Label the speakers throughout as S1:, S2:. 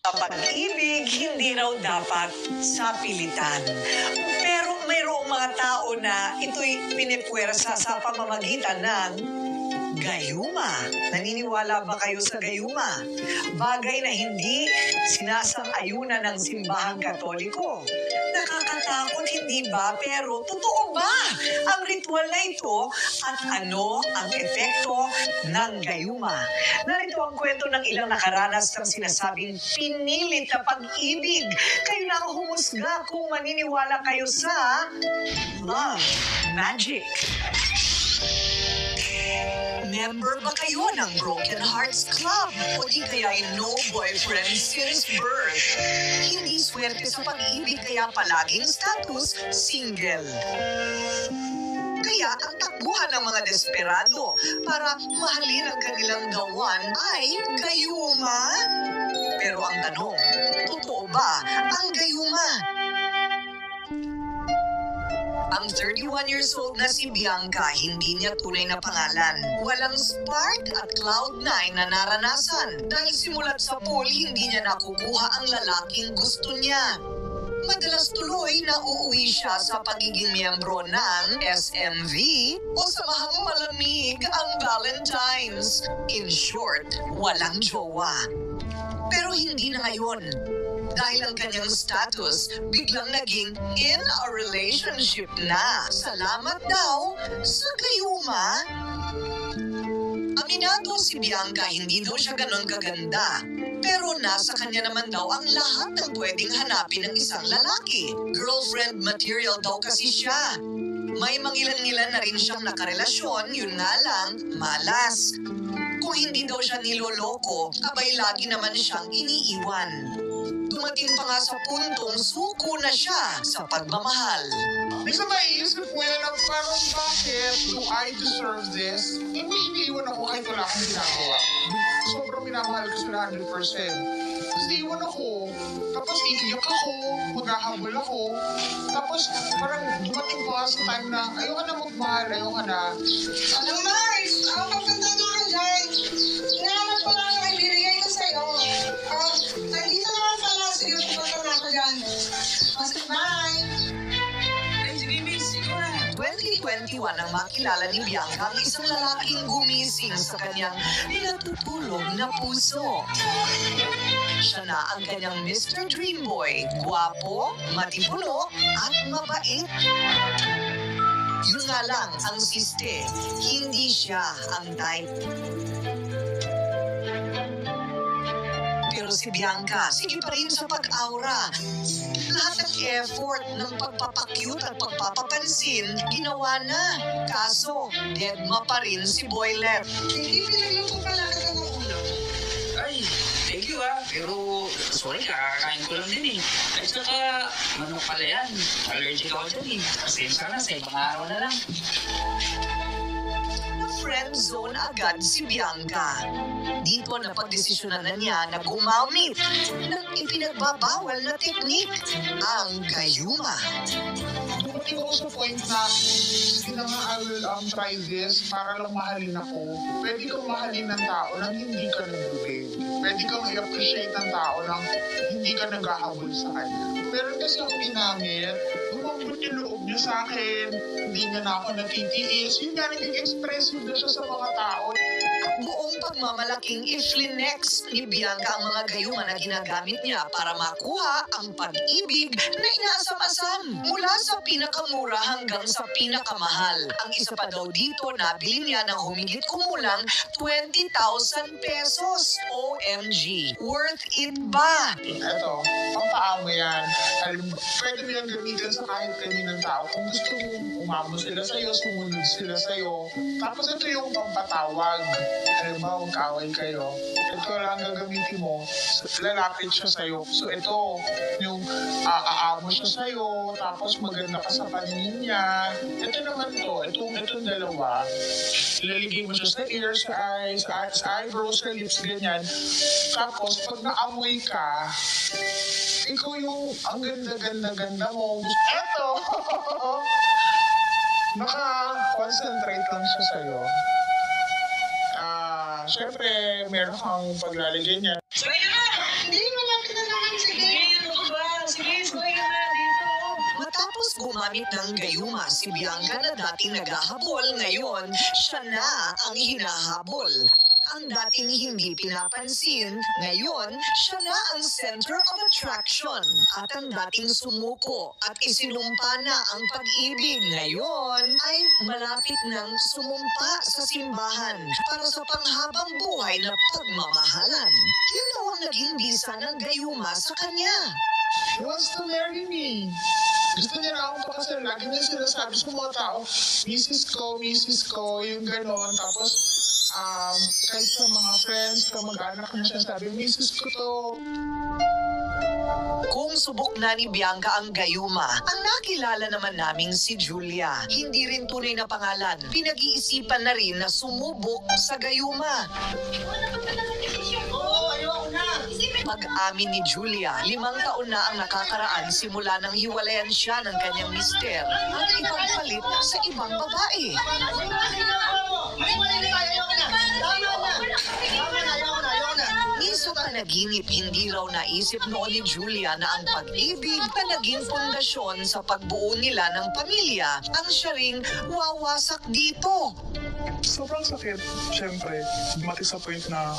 S1: Ang pag-ibig hindi raw dapat sa pilitan. Pero mayroong mga tao na ito'y pinipwersa sa pamamagitan ng gayuma. Naniniwala ba kayo sa gayuma? Bagay na hindi sinasang-ayunan ng simbahang Katoliko. Nakakatakot, hindi ba? Pero totoo ba ang ritual na ito at ano ang epekto ng gayuma? Narito ang kwento ng ilang nakaranas ng sinasabing pinilit na pag-ibig. Kayo na ang humusga kung maniniwala kayo sa love magic. Member ba kayo ng Broken Hearts Club? O di kaya'y no boyfriend since birth? Hindi swerte sa pag-ibig kaya palaging status single. Kaya ang takbuhan ng mga desperado para mahalin ang kanilang gawan ay gayuma. Pero ang tanong, totoo ba ang gayuma? Ang 31 years old na si Bianca, hindi niya tunay na pangalan. Walang spark at cloud9 na naranasan. Dahil simulat sa pool, hindi niya nakukuha ang lalaking gusto niya. Madalas tuloy na uuwi siya sa pagiging miyembro ng SMV o samahang malamig ang Valentine's. In short, walang jowa. Pero hindi na ngayon. Dahil ang kanyang status biglang naging in a relationship na. Salamat daw sa gayuma. Aminado si Bianca, hindi daw siya ganon kaganda. Pero nasa kanya naman daw ang lahat ng pwedeng hanapin ng isang lalaki. Girlfriend material daw kasi siya. May mangilan-ngilan na rin siyang nakarelasyon, yun nga lang, malas. Kung hindi daw siya niloloko, abay lagi naman siyang iniiwan. Dumating pa nga sa puntong suko na siya sa pagmamahal.
S2: Minsan maiisip ko yan na parang bakit do I deserve this? Iniiwan ako kahit wala akong ginagawa. Sobrang minamahal ko sila 100%. Tapos iiwan ako, tapos iiyak ako, maghahabol ako. Tapos parang dumating pa sa time na ayoko na magmahal, ayoko na.
S3: Ano Mars? Ako maganda naman dyan. Hinahanap ko lang ang ibibigay ko sa'yo. Nandito naman pala. Sige, pupunta na ako dyan. Okay, bye!
S1: 2021 ang makilala ni Bianca ang isang lalaking gumising sa kanyang natutulog na puso. Siya na ang kanyang Mr. Dreamboy, gwapo, matipuno, at mabait. Yun nga lang ang siste, hindi siya ang type. Pero si Bianca, sige pa rin sa pag-aura. Lahat ng effort ng pagpapakyut at pagpapapansin, ginawa na. Kaso, deadma pa rin si Boylet.
S3: Hindi pinagluto pala ka ng ulam.
S4: Ay, thank you Pero, sorry, kakakain ko lang din At saka, manok pala yan. Allergic ako dyan Pasensya na, sa ibang araw na lang.
S1: Friend zone agad si Bianca. Dito na pagdesisyonan na niya na gumamit ng ipinagbabawal na teknik, ang gayuma.
S2: Dumating ako sa point na, sige na nga, I will try this para lang mahalin ako. Pwede kang mahalin ng tao nang hindi ka nag-behave. Pwede kang i-appreciate ng tao nang hindi ka naghahabol sa kanya. Pero kasi ang ginamit, gumambot yung loob niya sa akin, hindi niya na ako natitiis. Yun nga, naging expressive na siya sa mga tao.
S1: Buong pagmamalaking iflinex ni Bianca ang mga gayuma na ginagamit niya para makuha ang pag-ibig na inasam-asam mula sa pinakamura hanggang sa pinakamahal. Ang isa pa daw dito, nabili niya ng humigit kumulang 20,000 pesos. OMG, worth it ba?
S2: Eto, pampaamo yan. Pwede mo yan gamitin sa kahit kaninang tao. Kung gusto mo, umamo sila sa'yo, sumunod sila sa'yo. Tapos ito yung pampatawag. Halimbawa, magkaaway kayo. Ito lang gagamitin mo, lalapit siya sa'yo. So ito, yung aamo siya sa'yo, tapos maganda ka sa paningin niya. Ito naman to, itong dalawa. Ilalagay mo siya sa ear, sa eyes, sa eyebrows, sa lips, ganyan. Tapos, pag naamoy ka, ikaw yung ang ganda-ganda mo. Eto! Naka-concentrate lang siya sa'yo. Siyempre, meron kang paglalagay niya.
S3: Hindi, malapit na
S1: gumamit ng gayuma si Bianca na dating naghahabol, ngayon siya na ang hinahabol. Ang dating hindi pinapansin, ngayon siya na ang center of attraction. At ang dating sumuko at isinumpa na ang pag-ibig, ngayon ay malapit ng sumumpa sa simbahan para sa panghabang buhay na pagmamahalan. Yun daw ang naging bisa ng gayuma sa kanya.
S2: He wants to marry me. Gusto niya na akong pakasal. Lagi niya sinasabi sa mga tao, Mrs. ko, yung gano'n. Tapos, kahit sa mga friends, kamag-anak niya sinasabi, Mrs. ko to.
S1: Kung subok na ni Bianca ang gayuma, ang nakilala naman naming si Julia. Hindi rin tunay na pangalan. Pinag-iisipan na rin na sumubok sa gayuma. Pag-amin ni Julia, 5 taon na ang nakakaraan simula nang hiwalayan siya ng kanyang mister at ipagpalit sa ibang babae. Ni sa panaginip, hindi raw naisip noon ni Julia na ang pag-ibig na naging pundasyon sa pagbuo nila ng pamilya ang siya ring wawasak dito.
S2: Sobrang sakit, syempre. Dumating sa point na,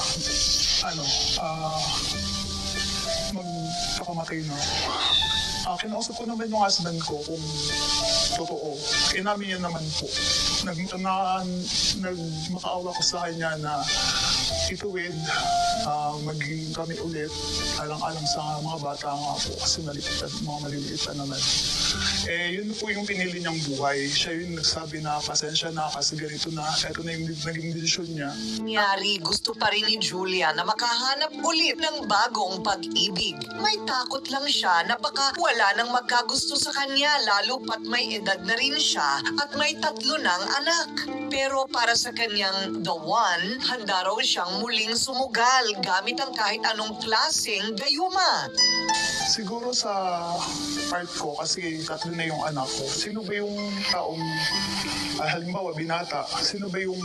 S2: magkakamatay na. Kinausap ko naman yung husband ko kung totoo. Inamin niya naman po. Nagmakaawa ko sa kanya na ituwid, maging kami ulit, alang-alang sa mga bata nga po kasi mga maliliit pa naman. Yun po yung pinili niyang buhay. Siya yung nagsabi na pasensya na kasi ganito na, eto na yung naging desisyon niya.
S1: Nangyari, gusto pa rin ni Julia na makahanap ulit ng bagong pag-ibig. May takot lang siya na baka wala nang magkagusto sa kanya lalo pat may edad na rin siya at may 3 ng anak. Pero para sa kanyang the one, handa raw siyang muling sumugal gamit ang kahit anong klaseng gayuma.
S2: Siguro sa part ko, kasi 3 na yung anak ko, sino ba yung taong, halimbawa binata, sino ba yung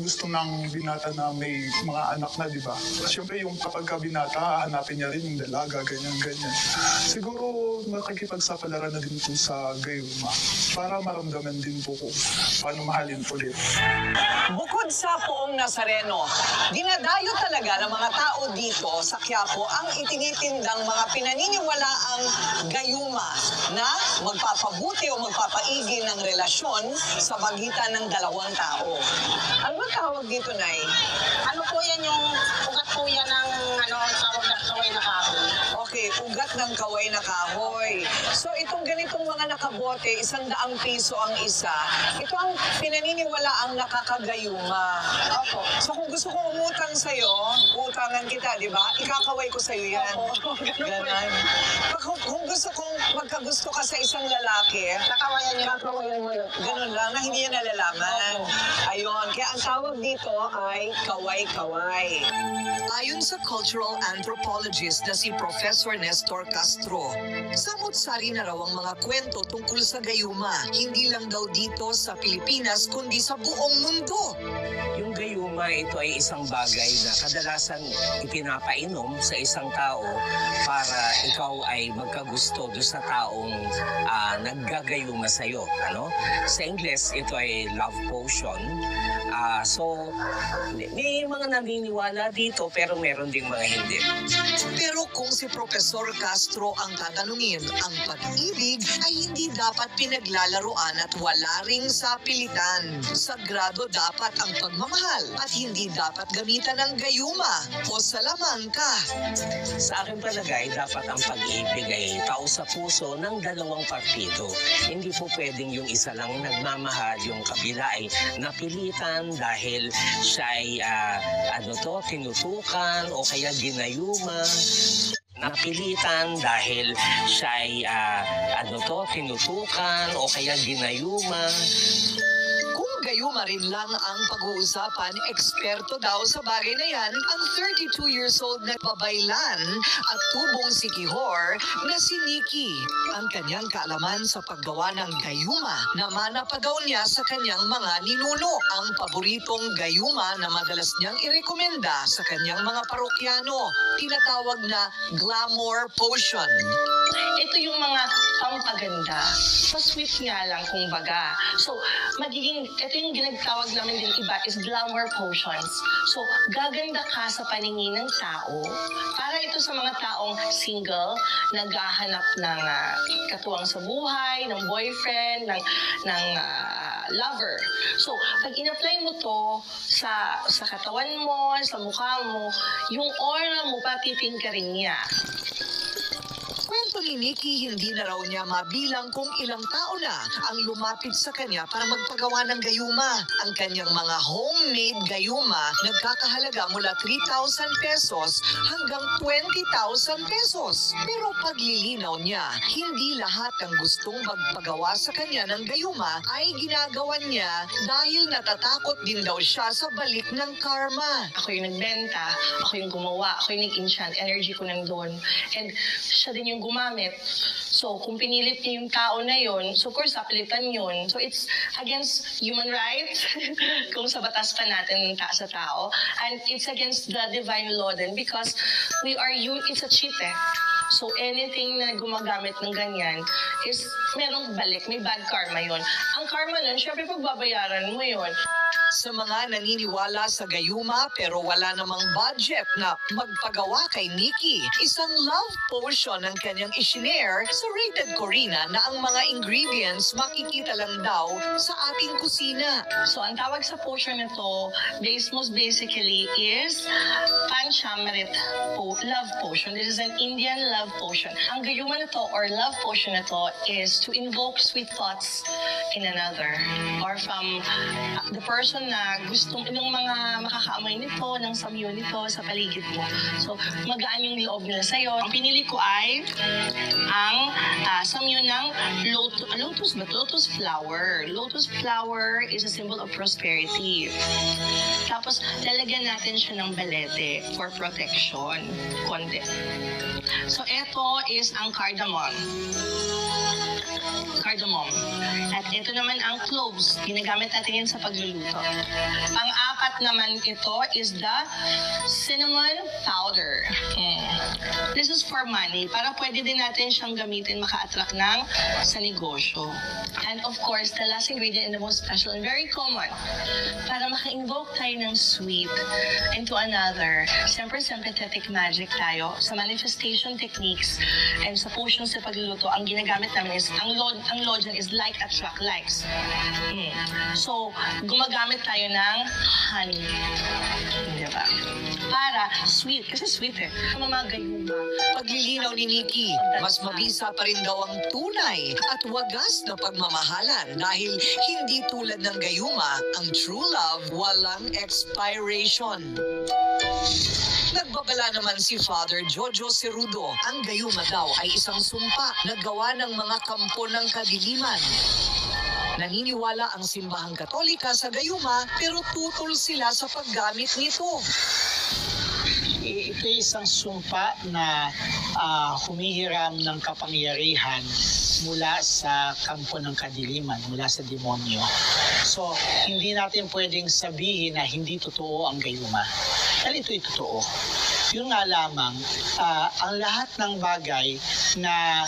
S2: gusto ng binata na may mga anak na, di ba? Siyempre yung kapag ka binata, hanapin niya rin yung dalaga, ganyan-ganyan. Siguro makikipagsapalaran na din po sa gayuma para maramdaman din po kung paano mahalin ulit.
S1: Bukod sa Poong Nazareno, dinadayo talaga ng mga tao dito sa Quiapo ang itinitindang mga pinaniniwalaang gayuma na magpapabuti o magpapaigi ng relasyon sa pagitan ng 2 tao. Ano ba tawag dito, Nay?
S3: Ano po yan yung ugat po yan ng tawag na kaway na kahoy.
S1: Okay, ugat ng kaway na kahoy. So itong ganitong mga nakabote, 100 piso ang isa. Ito ang pinaniniwala ang nakakagayuma. Opo. So kung gusto kong umutang sa'yo, utangan kita, di ba? Ikakaway ko sa'yo yan.
S3: Opo.
S1: Ganon. Kung gusto kong magkagusto ka sa isang lalaki,
S3: Kakawayan niyo.
S1: ganun lang na hindi niya nalalaman. Ayun, kaya ang tawag dito ay kaway-kaway. Ayon sa cultural anthropologist na si Professor Nestor Castro, samut-sari na raw ang mga kwento tungkol sa gayuma, hindi lang daw dito sa Pilipinas kundi sa buong mundo.
S5: Yung gayuma, ito ay isang bagay na kadalasan ipinapainom sa isang tao para ikaw ay magkagusto doon sa taong naggagayuma sa'yo. Sa Ingles, ito ay love potion. So, may mga naniniwala dito pero meron ding mga hindi.
S1: Pero kung si Professor Castro ang tatanungin, ang pag-ibig ay hindi dapat pinaglalaruan at wala ring sapilitan. Sagrado dapat ang pagmamahal at hindi dapat gamitan ng gayuma o salamangka.
S5: Sa akin palagay, dapat ang pag-ibig ay tao sa puso ng 2 partido. Hindi po pwedeng yung isa lang nagmamahal, yung kabila ay napilitan dahil siya ay tinutukan o kaya ginayuma. Napilitan dahil siya ay tinutukan o kaya ginayuma.
S1: Kung gayuma rin lang ang pag-uusapan, eksperto daw sa bagay na yan ang 32 years old na babaylan at tubong sikihor na si Nikki. Ang kanyang kaalaman sa paggawa ng gayuma, namana pa daw niya sa kanyang mga ninuno. Ang paboritong gayuma na madalas niyang irekomenda sa kanyang mga parokyano, tinatawag na glamour potion.
S6: ito yung mga pampaganda. Pa-sweet nga lang, kumbaga. So, ito yung ginagtawag namin din iba is glamour potions. So, gaganda ka sa paningin ng tao. Para ito sa mga taong single, naghahanap ng katuwang sa buhay, ng boyfriend, ng lover. So, pag in-apply mo to sa katawan mo, sa mukha mo, yung aura mo, patitingkarin niya.
S1: Kwento ni Nikki, hindi na raw niya mabilang kung ilang tao na ang lumapit sa kanya para magpagawa ng gayuma. Ang kanyang mga homemade gayuma nagkakahalaga mula 3,000 pesos hanggang 20,000 pesos. Pero paglilinaw niya, hindi lahat ng gustong magpagawa sa kanya ng gayuma ay ginagawa niya dahil natatakot din daw siya sa balik ng karma.
S6: Ako yung nagbenta, ako yung gumawa, ako yung nag-enchant, energy ko nandun. And siya din yung gumamit. So, kung pinilit niya yung tao na yun, so of course, sapilitan yun. So, it's against human rights, kung sa batas pa natin sa tao. And it's against the divine law din because it's a cheat eh. So, anything na gumagamit ng ganyan is merong balik, may bad karma yun. Ang karma nun, syempre pagbabayaran mo yun.
S1: Sa mga naniniwala sa gayuma pero wala namang budget na magpagawa kay Nikki, isang love potion ang kanyang isinare sa Rated Corina na ang mga ingredients makikita lang daw sa ating kusina.
S6: So, ang tawag sa potion nito, most basically is Panchamrit love potion. This is an Indian love potion. Ang gayuma nito or love potion nito is to invoke sweet thoughts in another or from the person na gustong yung mga makakaamoy nito, ng samyo nito sa paligid mo. So, magaan yung loob nila sa'yo. Ang pinili ko ay ang samyo ng lotus flower. Lotus flower is a symbol of prosperity. Tapos, lalagyan natin siya ng balete for protection. Konti. So, ito is ang cardamom. At ito naman ang cloves. Ginagamit natin yan sa pagluluto. Pang-apat naman ito is the cinnamon powder. This is for money. Para pwede din natin siyang gamitin maka-attract sa negosyo. And of course, the last ingredient and the most special and very common. Para maka-invoke tayo ng sweet into another. Siyempre, sympathetic magic tayo. Sa manifestation techniques and sa potions sa pagluluto, ang ginagamit namin is, ang law dyan is like attract likes. So, gumagamit tayo ng honey. Diba? Para sweet. Kasi sweet eh. Mamagayuma.
S1: Paglilinaw ni Nikki, mas mabisa pa rin daw ang tunay at wagas na pagmamahalan dahil hindi tulad ng gayuma, ang true love walang expiration. Nagbabala naman si Father Jojo Cerudo. Ang gayuma daw ay isang sumpa na gawa ng mga kampo ng kadiliman. Naniniwala ang simbahang Katolika sa gayuma pero tutol sila sa paggamit nito.
S7: Ito ay isang sumpa na humihiram ng kapangyarihan mula sa kampo ng kadiliman, mula sa demonyo. So, hindi natin pwedeng sabihin na hindi totoo ang gayuma. Dahil ito'y totoo. Yun nga lamang, ang lahat ng bagay na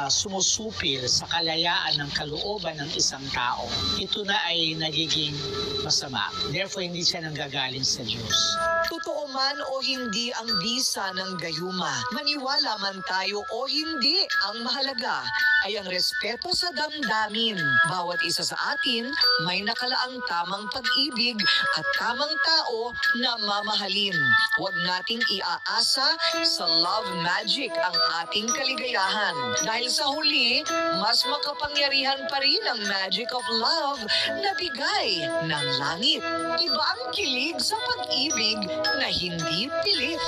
S7: sumusupil sa kalayaan ng kalooban ng isang tao, ito na ay nagiging masama. Therefore, hindi siya nanggagaling sa Diyos.
S1: Totoo man o hindi ang bisa ng gayuma, maniwala man tayo o hindi, ang mahalaga ay ang respeto sa damdamin. Bawat isa sa atin may nakalaang tamang pag-ibig at tamang tao na mamahalin. Huwag nating iaasa sa love magic ang ating kaligayahan. Dahil sa huli, mas makapangyarihan pa rin ang magic of love na bigay ng langit. Iba ang kilig sa pag-ibig na hindi pilit.